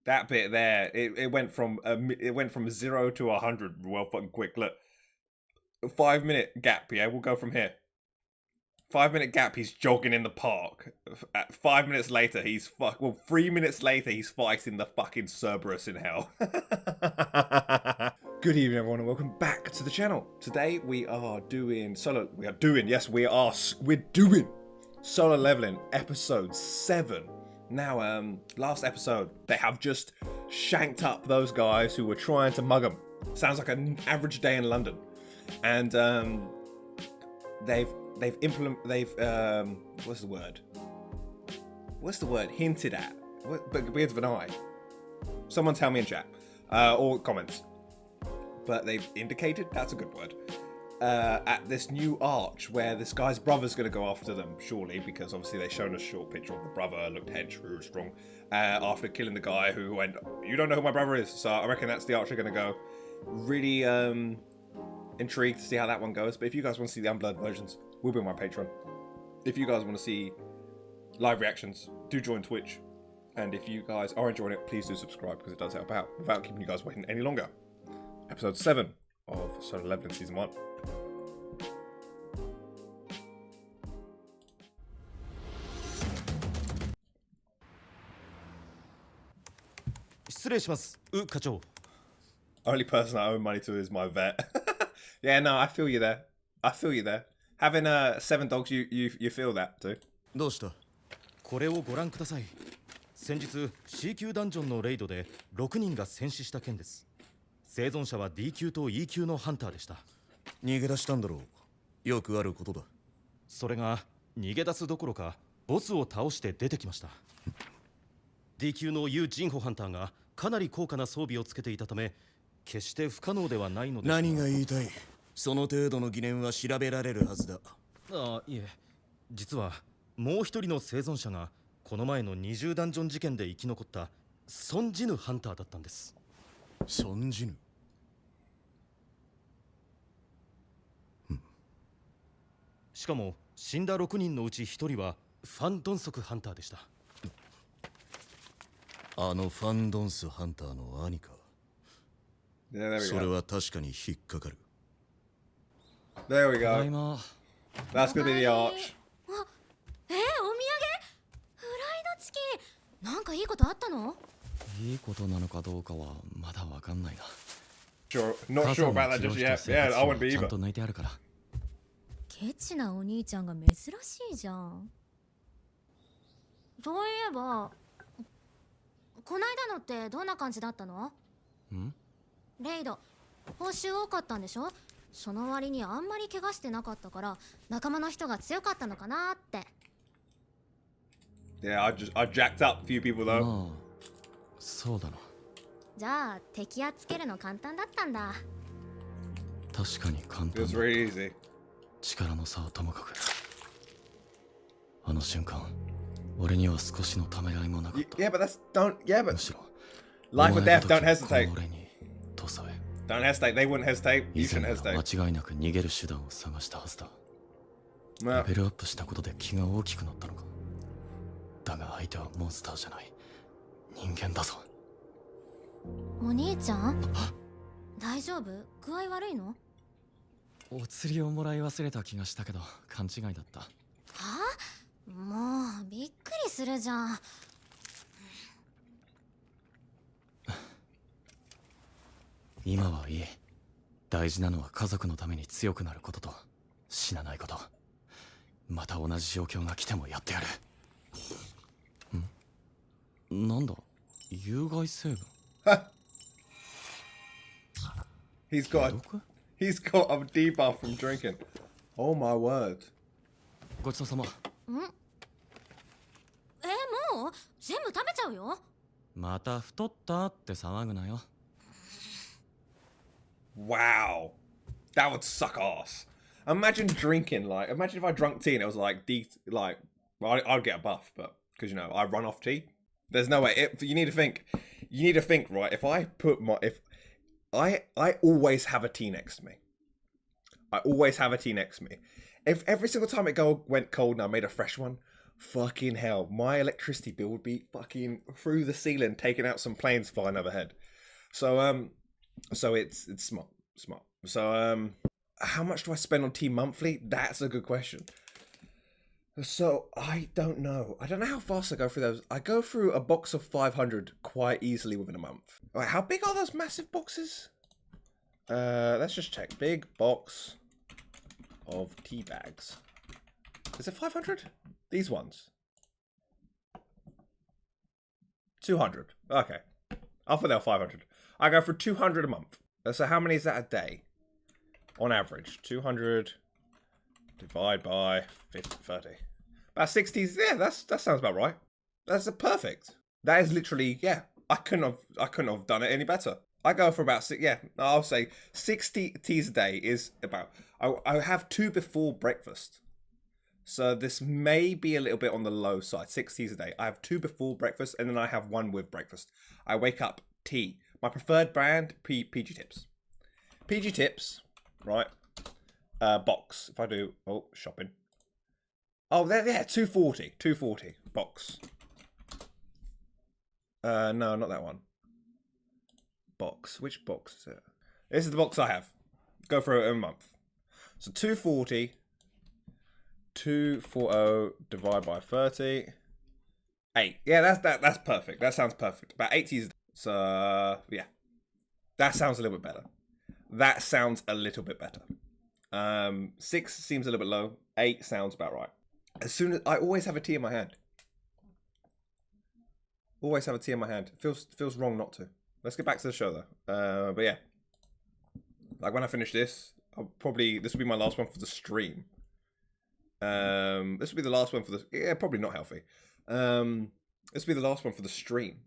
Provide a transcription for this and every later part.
That bit there, it went from 0 to 100 well fucking quick. Look, 5 minute gap. Yeah, we'll go from here. 5 minute gap. He's jogging in the park. At 5 minutes later, 3 minutes later, he's fighting the fucking Cerberus in hell. Good evening, everyone, and welcome back to the channel. Today we are doing solo. We're doing solo leveling episode 7. Now, last episode they have just shanked up those guys who were trying to mug them. Sounds like an average day in London, and they've what's the word? Hinted at. But begins with an I. Someone tell me in chat or comments. But they've indicated, that's a good word, at this new arch where this guy's brother's going to go after them, surely, because obviously they've shown a short picture of the brother, looked hench, really strong, after killing the guy who went, you don't know who my brother is, so I reckon that's the arch they're going to go. Really intrigued to see how that one goes, but if you guys want to see the Unblurred versions, we'll be on my Patreon. If you guys want to see live reactions, do join Twitch, and if you guys are enjoying it, please do subscribe, because it does help out, without keeping you guys waiting any longer. Episode 7 of Solo Leveling Season 1. Only person I owe money to is my vet. Yeah, no, I feel you there. Having 7 dogs, you feel that too. どうした?これをご覧ください。先日 C 級ダンジョンのレイドで6人が戦死した件です。生存者は D 級と E 級のハンターでした。逃げ出したんだろう。よくあることだ。それが逃げ出すどころかボスを倒して出てきました。D 級の U ジンホハンターがかなり高価な装備をつけていたため、決して不可能ではないのですが。何が言いたい?その程度の疑念は調べられるはずだ。ああ、いえ、実はもう一人の生存者がこの前の20ダンジョン事件で生き残ったソンジヌハンターだったんです。ソンジヌ?しかも死んだ6人のうち1人はファン・ドンソクハンターでした。あのファン・ドンスハンターの兄か。それは確かに引っかかる。There we go. That's gonna be the arch. お土産?フライドチキン。なんかいいことあったの?いいことなのかどうかはまだわかんないな。Not sure about that just yet. Yeah, I wouldn't be ちゃん either. と抜いてあるから。ケチなお兄ちゃんが珍しいじゃん。そういえば、こないだのってどんな感じだったの?レイド、報酬多かったんでしょ?その割にあんまり怪我してなかったから仲間の人が強かったのかなって。Yeah, I jacked up a few people though. まあ、そうだな。じゃあ敵やっつけるの簡単だったんだ。確かに簡 It 単 was だ。 really easy. 力の差はともかく。あの瞬間、俺には少しのためらいもなかった。Yeah, but yeah, む but しろ、 life or death, don't こ hesitate. の俺に塗装へ。Don't hesitate. They wouldn't hesitate. 以 You 前 shouldn't なら hesitate. 間違いなく逃げる手段を探したはずだ。レ Well, ベルアップしたことで気が大きくなったのか。だが相手はモンスターじゃない。人間だぞ。お兄ちゃん大丈夫?具合悪いの?お釣りをもらい忘れた気がしたけど勘違いだった。はあ?もうびっくりするじゃん。今はいい。大事なのは家族のために強くなることと死なないこと。また同じ状況が来てもやってやる。なんだ、有害成分。he's got a debuff from drinking. Oh my word. ごちそうさま。もう全部食べちゃうよ。また太ったって騒ぐなよ。Wow. That would suck ass. Imagine drinking, imagine if I drunk tea and it was well, I'd get a buff, but because I run off tea. There's no way. You need to think, right? If I always have a tea next to me. If every single time it went cold and I made a fresh one, Fucking hell, my electricity bill would be fucking through the ceiling, taking out some planes flying overhead. So it's smart. So how much do I spend on tea monthly? That's a good question. So I don't know how fast I go through those. I go through a box of 500 quite easily within a month. All right, how big are those massive boxes? Let's just check. Big box of tea bags. Is it 500? These ones. 200. Okay. I'll put that 500. I go for 200 a month. So how many is that a day? On average. 200 divide by 50, 30. About 60. Yeah, that sounds about right. That's perfect. That is literally, yeah. I couldn't have done it any better. I go for about I'll say 60 teas a day is about. I have 2 before breakfast. So this may be a little bit on the low side. 6 teas a day. I have 2 before breakfast, and then I have 1 with breakfast. I wake up, tea. My preferred brand, PG Tips. PG Tips, right? Box. If I do, shopping. Oh, there, yeah, 240. 240 box. No, not that one. Box. Which box is it? This is the box I have. Go for it a month. So 240. 240 divided by 30. 8. Yeah, that's perfect. That sounds perfect. About 80s. So yeah. That sounds a little bit better. 6 seems a little bit low. 8 sounds about right. As soon as I always have a tea in my hand. Always have a tea in my hand. Feels wrong not to. Let's get back to the show though. But yeah. Like when I finish this, this will be my last one for the stream. This will be the last one for the probably not healthy. This will be the last one for the stream.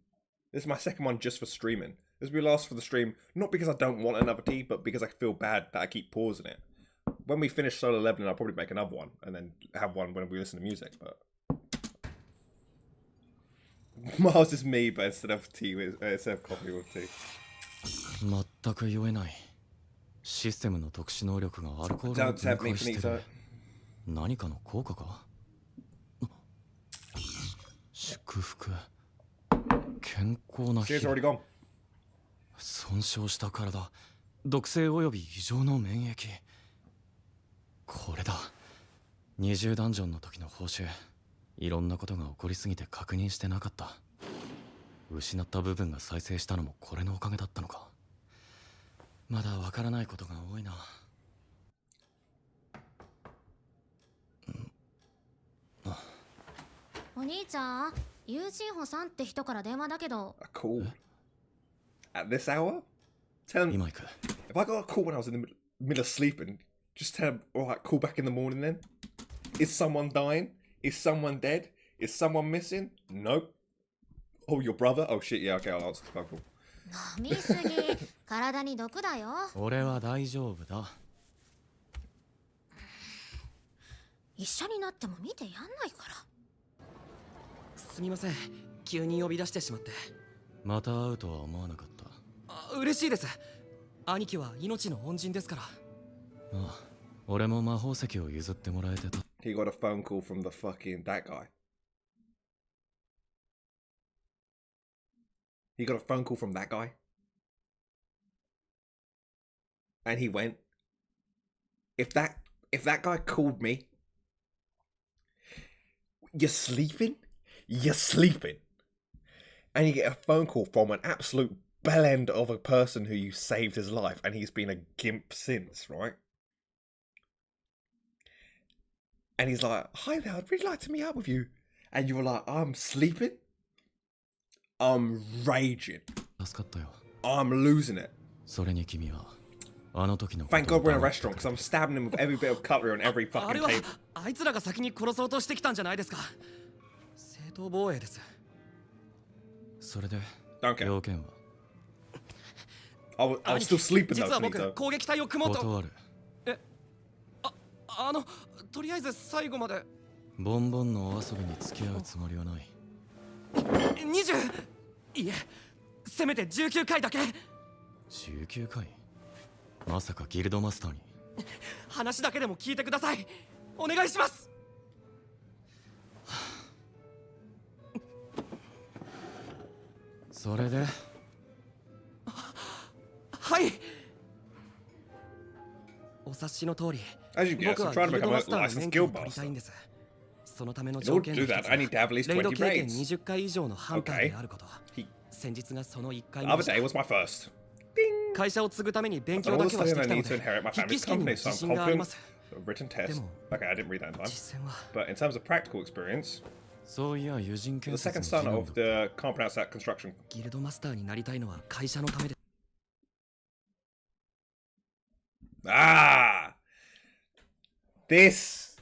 This is my second one just for streaming. This will be the last for the stream, not because I don't want another tea, but because I feel bad that I keep pausing it. When we finish Solo Leveling, I'll probably make another one and then have one when we listen to music. But Mars is me, but instead of coffee with tea. 全く酔えない。システムの特殊能力がアルコールを Don't 分 tap me, 解してる。 finito. 何かの効果か？祝福。健康な日。 She's already gone. 損傷した体、毒性および異常の免疫。これだ。20ダンジョンの時の報酬。いろんなことが起こりすぎて確認してなかった。失った部分が再生したのもこれのおかげだったのか。まだわからないことが多いな。お兄ちゃん、ユージンホさんって人から電話だけど。Cool. At this hour? Tell him. 今行く。 If I got a call when I was in the middle of sleeping, just tell him, alright, call back in the morning then. Is someone dying? Is someone dead? Is someone missing? Nope. Oh, your brother? Oh shit, yeah, okay, I'll answer the phone call. 飲みすぎ、体に毒だよ。俺は大丈夫だ。一緒になっても見てやんないから。すみません、急に呼び出してしまって。また会うとは思わなかった。嬉しいです。兄貴は命の恩人ですから。ああ、俺も魔法石を譲ってもらえてた。He got a phone call from the fucking that guy. He got a phone call from that guy. And he went. If that guy called me, you're sleeping? You're sleeping. And you get a phone call from an absolute bellend of a person who you saved his life, and he's been a gimp since, right? And he's like, hi there, I'd really like to meet up with you. And you were like, I'm sleeping? I'm raging. 助かったよ。 I'm losing it. それに君はあの時の Thank God we're in a restaurant, because I'm stabbing him with every bit of cutlery on every あ fucking れは table. あいつらが先に殺そうとしてきたんじゃないですか。正当防衛です。それで Don't care. 要件は I was still sleeping 実 though, は僕 Finito. 攻撃隊を組もうと。断る。とりあえず最後まで。ボンボンのお遊びに付き合うつもりはない。 20! いえ、せめて19回だけ。19回？まさかギルドマスターに。話だけでも聞いてください。お願いします。それではい。お察しの通り、 As you guess, 僕 I'm は trying ギ to ルド become マ a スターの licensed 免許を guild 取りたい master. んです。そのための In 条 order 件 to の do 一 that, つ I need to have at least レイド 20経験 brains. 20回以上のハンターであること。 He, 先日がその1回 the 目で other した。 day was my first. 会社を継ぐために勉 I've 強 done all だ the けはし studying て I きたの need to で、 inherit my 筆記 family's 試験にも company, so 自 I'm 信がありま confident. す。 Written test. でも Okay, I didn't read that in time. 実践は But in terms of practical experience, そういや友人 the 建設 second の son 次男 of the can't pronounce that construction. ギルドマスターになりたいのは会社のためで。 Ah, this.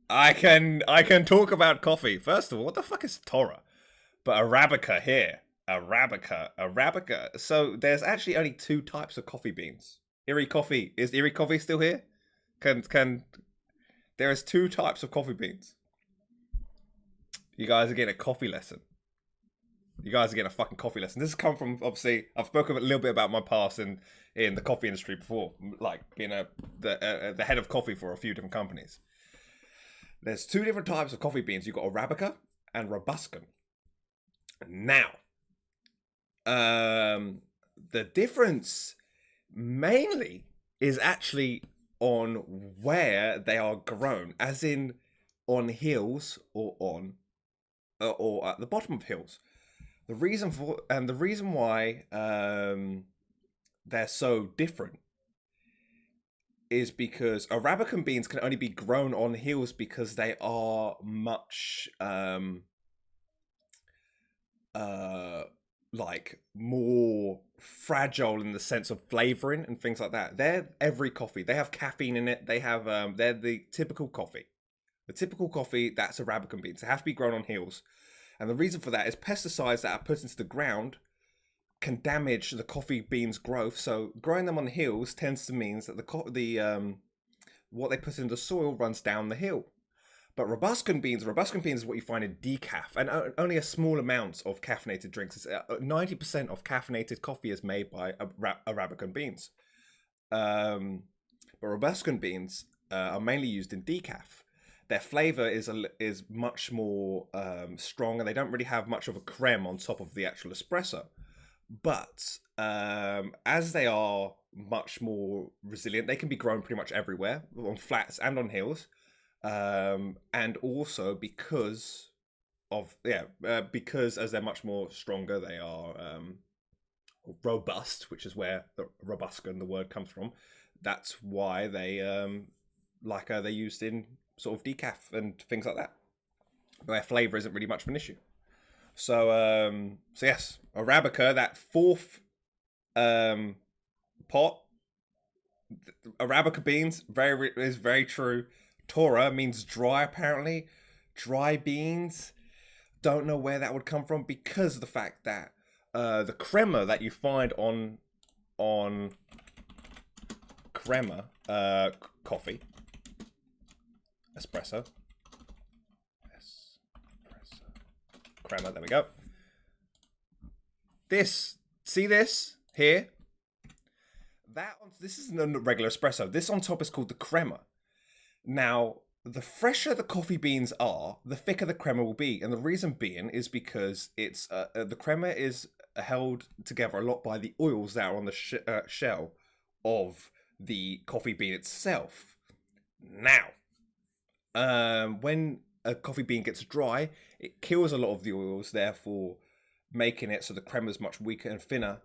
I can talk about coffee. First of all, what the fuck is Torah? But Arabica here. Arabica. So there's actually only 2 types of coffee beans. Erie Coffee. Is Erie Coffee still here? There is 2 types of coffee beans. You guys are getting a coffee lesson. You guys are getting a fucking coffee lesson. This has come from, obviously, I've spoken a little bit about my past in the coffee industry before, like being the head of coffee for a few different companies. There's 2 different types of coffee beans. You've got Arabica and Robuscan. Now, the difference mainly is actually on where they are grown, as in on hills or at the bottom of hills. The reason why they're so different is because Arabican beans can only be grown on hills because they are much like more fragile in the sense of flavoring and things like that. They're every coffee. They have caffeine in it. They have they're the typical coffee. The typical coffee that's Arabican beans. They have to be grown on hills. And the reason for that is pesticides that are put into the ground can damage the coffee beans' growth. So growing them on hills tends to mean that what they put in the soil runs down the hill. But Robuscan beans is what you find in decaf, and only a small amount of caffeinated drinks. 90% of caffeinated coffee is made by Arabican beans. But Robuscan beans are mainly used in decaf. Their flavor is much more strong, and they don't really have much of a creme on top of the actual espresso. But as they are much more resilient, they can be grown pretty much everywhere, on flats and on hills. And also because as they're much more stronger, they are robust, which is where the Robuscan, the word, comes from. That's why they're used in sort of decaf and things like that. Their flavor isn't really much of an issue. So yes, Arabica, that 4th pot, Arabica beans, is very true. Torah means dry, apparently. Dry beans. Don't know where that would come from because of the fact that the crema that you find on crema coffee, espresso, crema. There we go. See this here. This isn't a regular espresso. This on top is called the crema. Now, the fresher the coffee beans are, the thicker the crema will be, and the reason being is because it's the crema is held together a lot by the oils that are on the shell of the coffee bean itself. Now, when a coffee bean gets dry, it kills a lot of the oils, therefore making it so the crema is much weaker and thinner.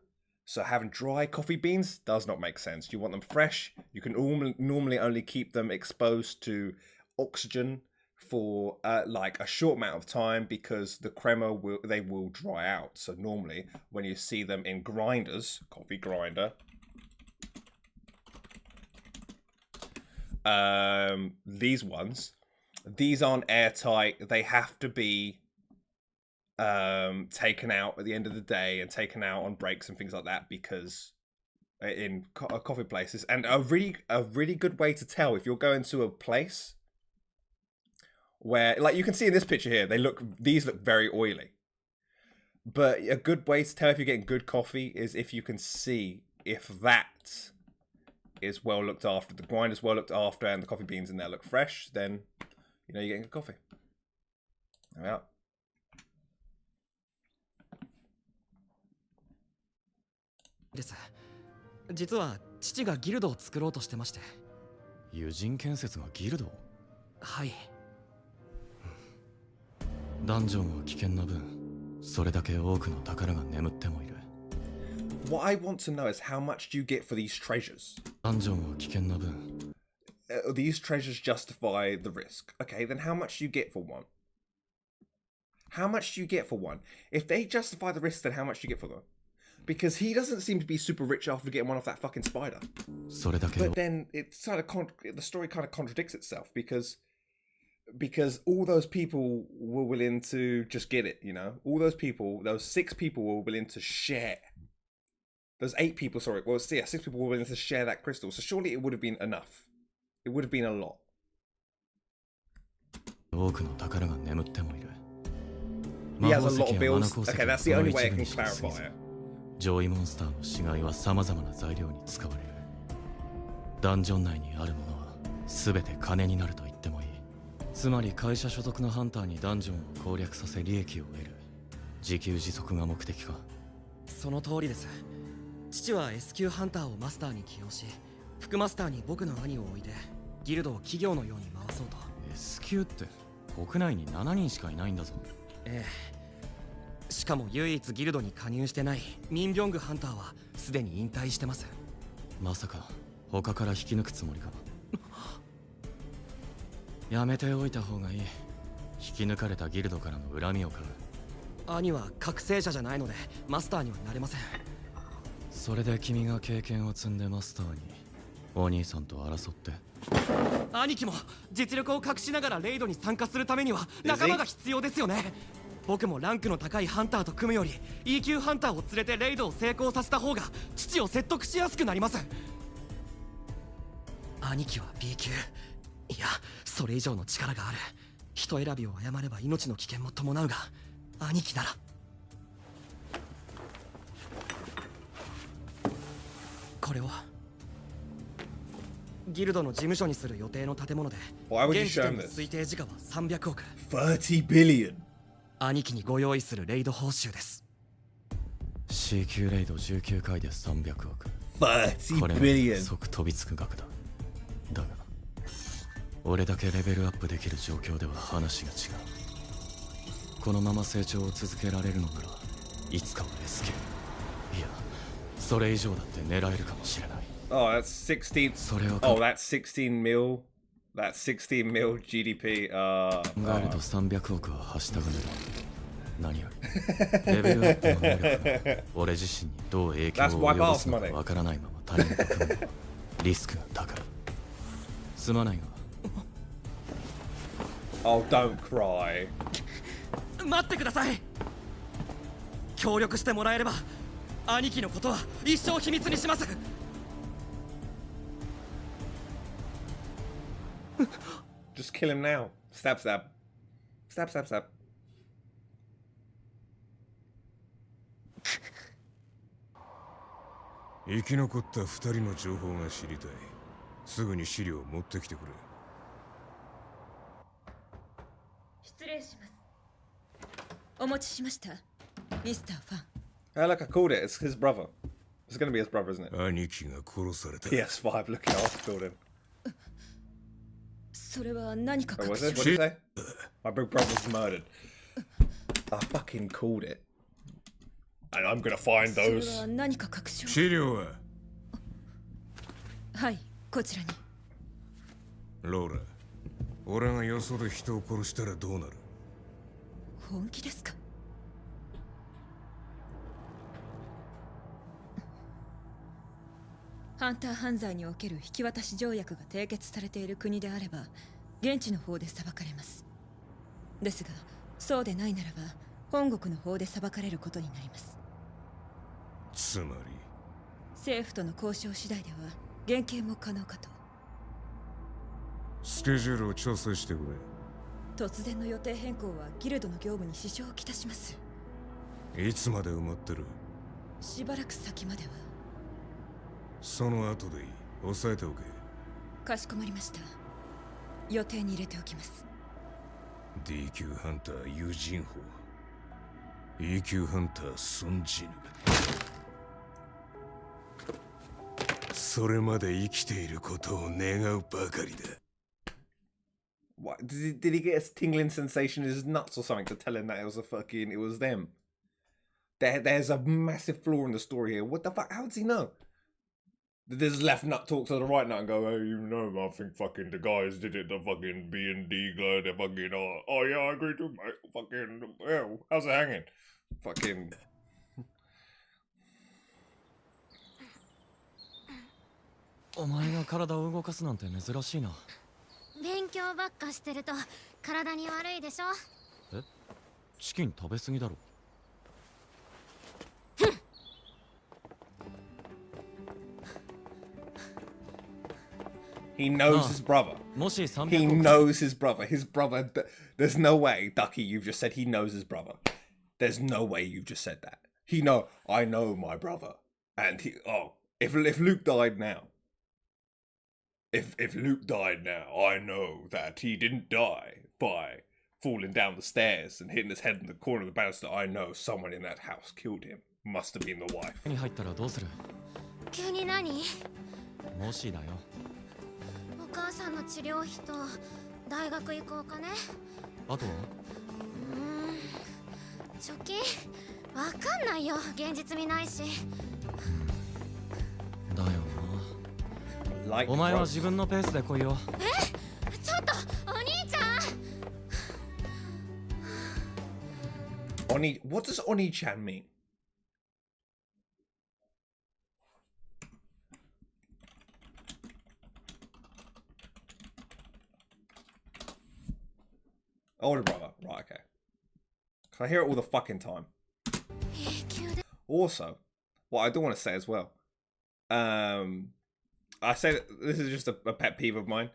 So having dry coffee beans does not make sense. You want them fresh. You can normally only keep them exposed to oxygen for like a short amount of time because the crema will dry out. So normally when you see them in grinders, coffee grinder, these aren't airtight. They have to be taken out at the end of the day and taken out on breaks and things like that because in coffee places. And a really good way to tell if you're going to a place where, like you can see in this picture here, these look very oily. But a good way to tell if you're getting good coffee is if you can see if that is well looked after, the grinder's well looked after, and the coffee beans in there look fresh, then you know you're getting good coffee. There we are. です。実は父がギルドを作ろうとしてまして。友人建設がギルド？はい。ダンジョンは危険な分、それだけ多くの宝が眠ってもいる。What I want to know is how much do you get for these treasures? ダンジョンは危険な分、these treasures justify the risk. Okay, then how much do you get for one? How much do you get for one? If they justify the risk, then how much do you get for them? Because he doesn't seem to be super rich after getting one off that fucking spider. それだけ But then it's kind of the story kind of contradicts itself because all those people were willing to just get it, you know? All those people, those 6 people were willing to share. Those 8 people, sorry, well, yeah, 6 people were willing to share that crystal. So surely it would have been enough. It would have been a lot. 多くの宝が眠ってもいる。 He has a lot of bills. Okay, that's the only way I can clarify it. 上位モンスターの死骸は様々な材料に使われる。ダンジョン内にあるものは全て金になると言ってもいい。つまり会社所属のハンターにダンジョンを攻略させ利益を得る。自給自足が目的か。その通りです。父は S 級ハンターをマスターに起用し、副マスターに僕の兄を置いてギルドを企業のように回そうと。 S 級って国内に7人しかいないんだぞ。ええ。しかも唯一ギルドに加入してないミンビョングハンターはすでに引退してます。まさか他から引き抜くつもりか。やめておいた方がいい。引き抜かれたギルドからの恨みを買う。兄は覚醒者じゃないのでマスターにはなれません。それで君が経験を積んでマスターにお兄さんと争って。兄貴も実力を隠しながらレイドに参加するためには仲間が必要ですよね。僕もランクの高いハンターと組むより E 級ハンターを連れてレイドを成功させた方が父を説得しやすくなります。兄貴は B 級、いやそれ以上の力がある。人選びを誤れば命の危険も伴うが、兄貴なら。これをギルドの事務所にする予定の建物で、現時点の推定時価は300億。30 billion。兄貴にご用意するレイド報酬です。 C 級レイド19回で300億。30これ billion。即飛びつく額だ。だが俺だけレベルアップできる状況では話が違う。このまま成長を続けられるのならいつかは S 級、いやそれ以上だって狙えるかもしれない。 Oh, that's 16. それを Oh, that's 16 mil. That's 16 mil GDP. 考えると300億ははしたがねる。何よりレベルアップの能力が俺自身にどう影響を及ぼすのかわからないまま他人と組むのはリスクが高い。すまないが。Oh, don't cry. 待ってください。協力してもらえれば兄貴のことは一生秘密にします。Just kill him now. Stab, stab. Stab, stab, stab. 生き残った2人の情報が知りたい。すぐに資料を持ってきてくれ。失礼します。お持ちしました、ミスターファン。Oh, look, I called it. It's his brother. It's going to be his brother, isn't it? 兄貴が殺された。PS5. Look at I called him. それは何か Oh, 隠 was し it? What did you say? My big brother was murdered. I fucking called it. And I'm going to find それ those. は何か隠しを。資料ははい、こちらに。ローラ、俺がよそで人を殺したらどうなる？本気ですか？ハンター犯罪における引き渡し条約が締結されている国であれば現地の方で裁かれます。ですがそうでないならば本国の方で裁かれることになります。つまり政府との交渉次第では減刑も可能かと。スケジュールを調整してくれ。突然の予定変更はギルドの業務に支障をきたします。いつまで埋まってる？しばらく先までは。その後でいい。押さえておけ。かしこまりました。予定に入れておきます。 D 級ハンターユージンホ、 E 級ハンターソンジヌ。それまで生きていることを願うばかりだ。 What did he get a tingling sensation in his nuts or something to tell him that it was them? There's a massive flaw in the story here. What the fuck? How does he know? Did this left nut talk to the right nut and go, "Hey, you know, I think fucking the guys did it, the fucking B&D guy, the fucking, oh yeah, I agree too, mate. Fucking, yeah, how's it hanging? Fucking." お前が体を動かすなんて珍しいな。勉強ばっかしてると体に悪いでしょ。え、チキン食べ過ぎだろ。He knows his brother. もし300 He knows his brother. His brother. There's no way, Ducky. You've just said he knows his brother. There's no way you've just said that. I know my brother. And if Luke died now. If Luke died now, I know that he didn't die by falling down the stairs and hitting his head in the corner of the banister. I know someone in that house killed him. Must have been the wife. に入ったらどうする？急に何？もしだよ。お母さんの治療費と大学行こうかね。あとは？貯金わかんないよ。現実味ないし。だよな。Like お前は自分のペースで来いよ。ちょっとお兄ちゃん。What does Oni-chan mean? Older brother. Right, okay. I hear it all the fucking time. Also, what I do want to say as well. I say that this is just a pet peeve of mine.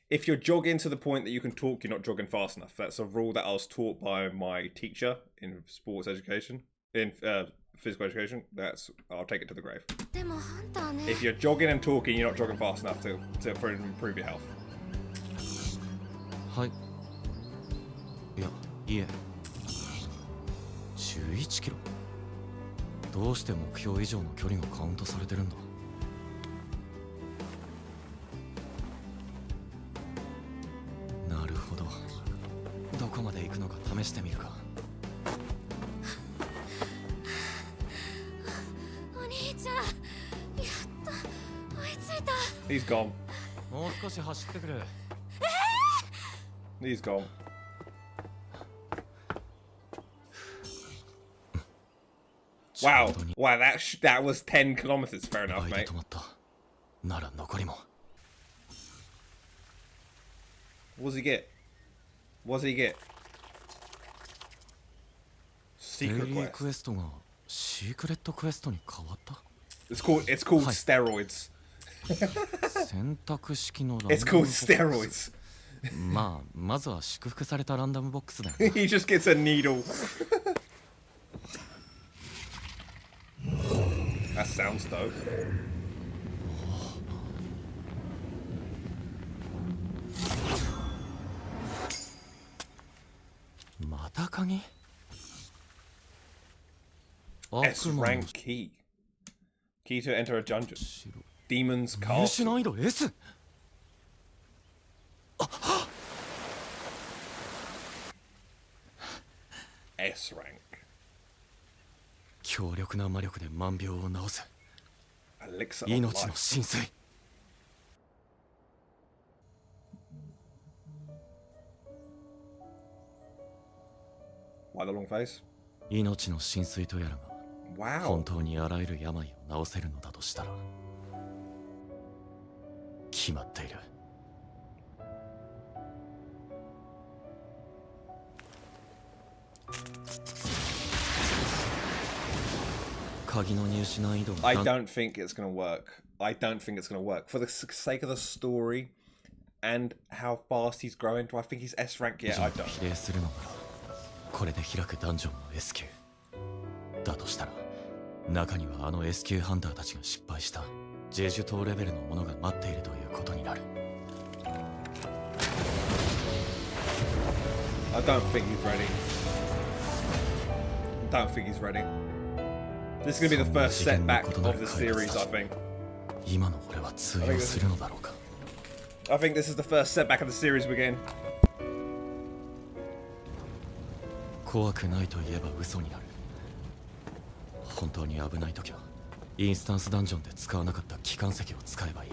If you're jogging to the point that you can talk, you're not jogging fast enough. That's a rule that I was taught by my teacher in sports education, in physical education. I'll take it to the grave. If you're jogging and talking, you're not jogging fast enough to improve your health. はい。いや、いえ。11キロ。どうして目標以上の距離がカウントされてるんだ。なるほど。どこまで行くのか試してみるか。お兄ちゃん、やっと追いついた。He's gone. もう少し走ってくる。He's gone. Wow, that was 10 kilometers. Fair enough, mate. なら残りも。What does he get? What does he get? Secret デイリー quest. クエストがシークレットクエストに変わった。It's called steroids. 選択式のランダム It's called steroids. まずは祝福されたランダムボックスだよ。He just gets a needle. That sounds dope. S rank key. Key to enter a dungeon. Demon's 入手 castle. 難易度 S。S rank. 強力な魔力で万病を治す。 Elixir of 命の life. 神髄。Why the long face? 命の神髄とやらが Wow. 本当にあらゆる病を治せるのだとしたら決まっている。鍵の入手難易度が I don't think it's gonna work. I don't think it's gonna work. For the sake of the story and how fast he's growing, do I think he's S rank yet? I don't. 比例するのならこれで開くダンジョンの S 級だとしたら中にはあの S 級ハンターたちが失敗したジェジュ島レベルのものが待っているということになる。 I don't think he's ready. Don't think he's ready. This is gonna be the first setback of the series, I think. 今の俺は通用するのだろうか。 I think this is the first setback of the series we're getting. 怖くないと言えば嘘になる。本当に危ない時はインスタンスダンジョンで使わなかった機関石を使えばいい。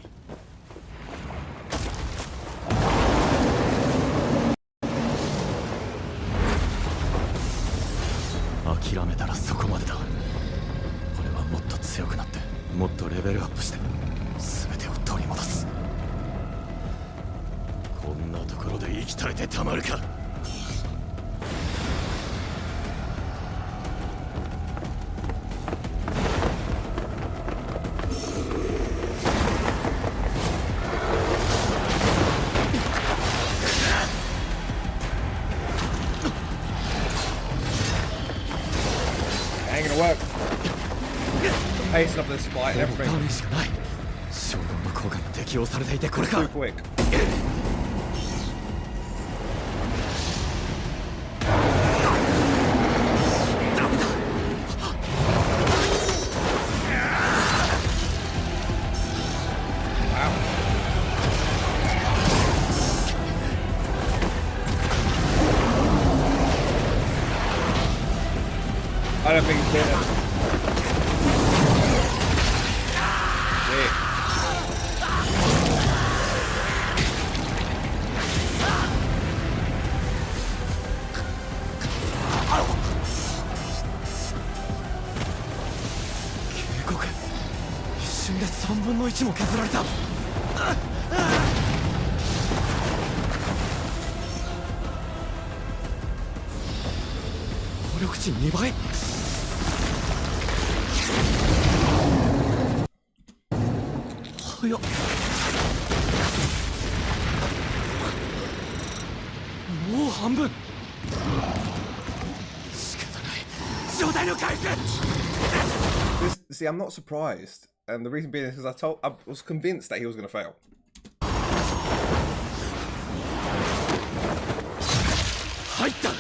諦めたらそこまでだ。俺はもっと強くなってもっとレベルアップして全てを取り戻す。こんなところで生き絶えてたまるか。Ain't gonna work. The pacing of this fight and ダ everything メージがない。衝動の効果が適用されていてこれ is か。 too quick. ダメだ。 I don't think he's doing it. Yeah. K-一瞬で3分の1も削られた。能力値2倍。早っ。もう半分。仕方ない。状態の回復。 See, I'm not surprised, and the reason being is because I was convinced that he was going to fail. 入った。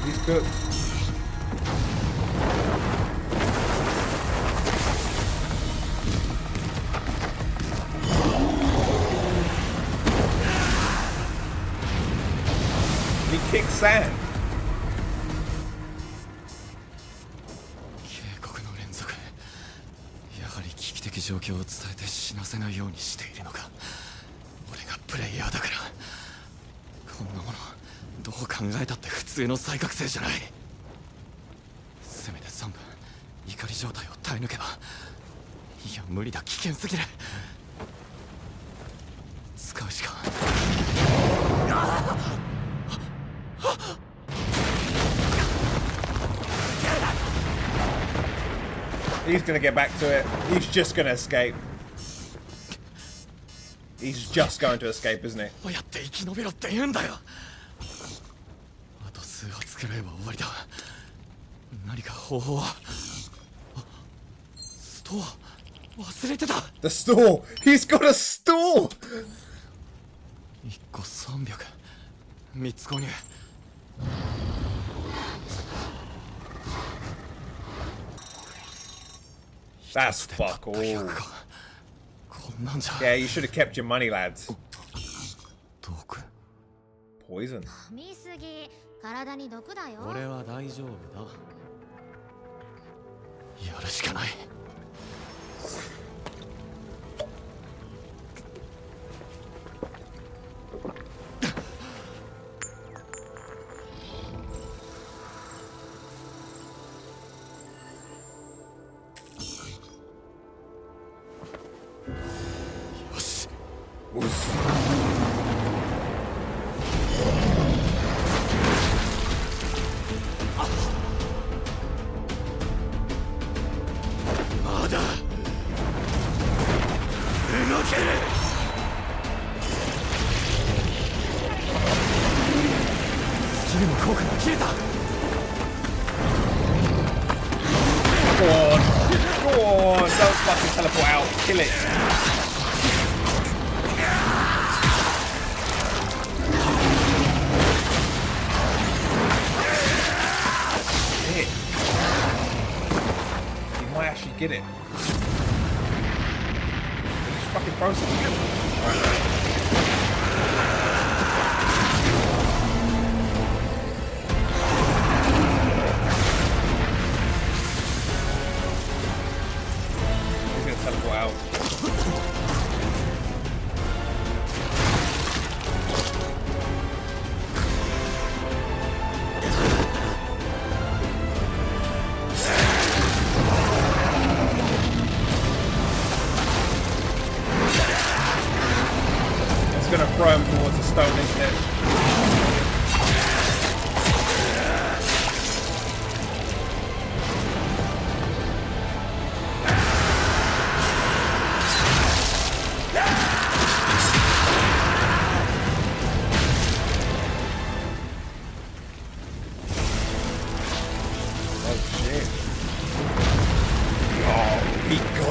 He's good. He kicks sand. 警告の連続。やはり危機的状況を伝えて死なせないようにしているのか。俺がプレイヤーだから。こんなものどう考えたって普通の再覚醒じゃない。せめて3分怒り状態を耐え抜けば。いや無理だ、危険すぎる。使うしか。 He's going to get back to it. He's just going to escape. He's just going to escape, isn't he? どうやって生き延びろって言うんだよ。あと数発くらいは終わりだ。何か方法は。ストア忘れてた。 The store! He's got a store! 1個300。3つ購入。 That's fuck all. こんなんじゃ。 Yeah, you should have kept your money, lads. 毒。 Poison. 飲みすぎ、体に毒だよ。俺は大丈夫だ。やるしかない。よし。 まだ動ける。ルの効果が切れた。 Go on. Go on. Don't fucking teleport out. Kill it. Shit. You might actually get it. Just fucking throw something. Alright. Teleport out. It's gonna throw him towards the stone, isn't it?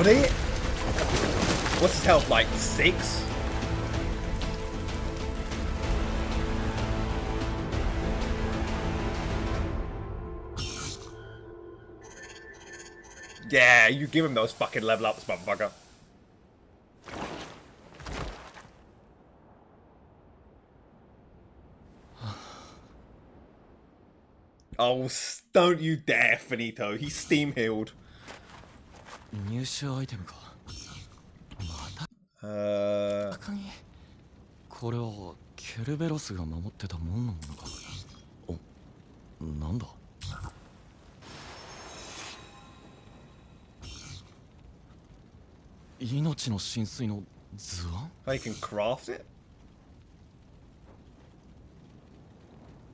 It? What's his health like? 6? Yeah, you give him those fucking level ups, motherfucker. Oh, don't you dare, Finito. He's steam healed. 入手アイテムか。また鍵。これはケルベロスが守ってた門のものか。お、なんだ。命の浸水の図案？ I can craft it?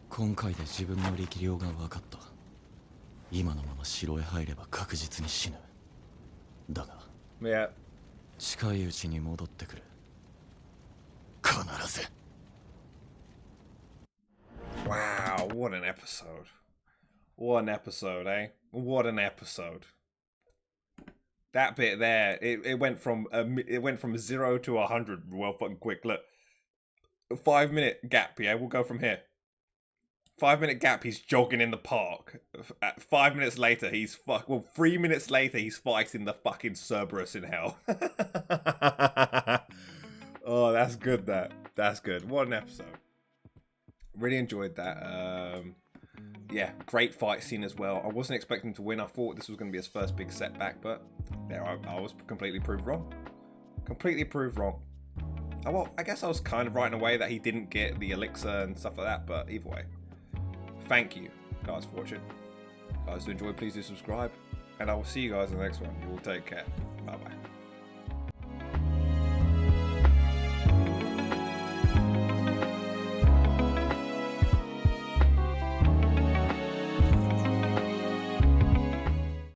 今回で自分の力量が分かった。今のまま城へ入れば確実に死ぬ。だが、Yeah. 近いうちに戻ってくる。必ず。Wow, what an episode. What an episode, eh? What an episode. That bit there, it went from 0 to 100 real fucking quick. Look, 5-minute gap. Yeah, we'll go from here. 5-minute gap. He's jogging in the park. 5 minutes later, 3 minutes later, he's fighting the fucking Cerberus in hell. Oh, that's good. That's good. What an episode. Really enjoyed that. Yeah, great fight scene as well. I wasn't expecting to win. I thought this was going to be his first big setback, but there I was completely proved wrong. Completely proved wrong. Oh, well, I guess I was kind of right in a way that he didn't get the elixir and stuff like that, but either way. Thank you, guys, for watching. Guys, if you enjoyed, please do subscribe. And I will see you guys in the next one. You will take care. Bye-bye.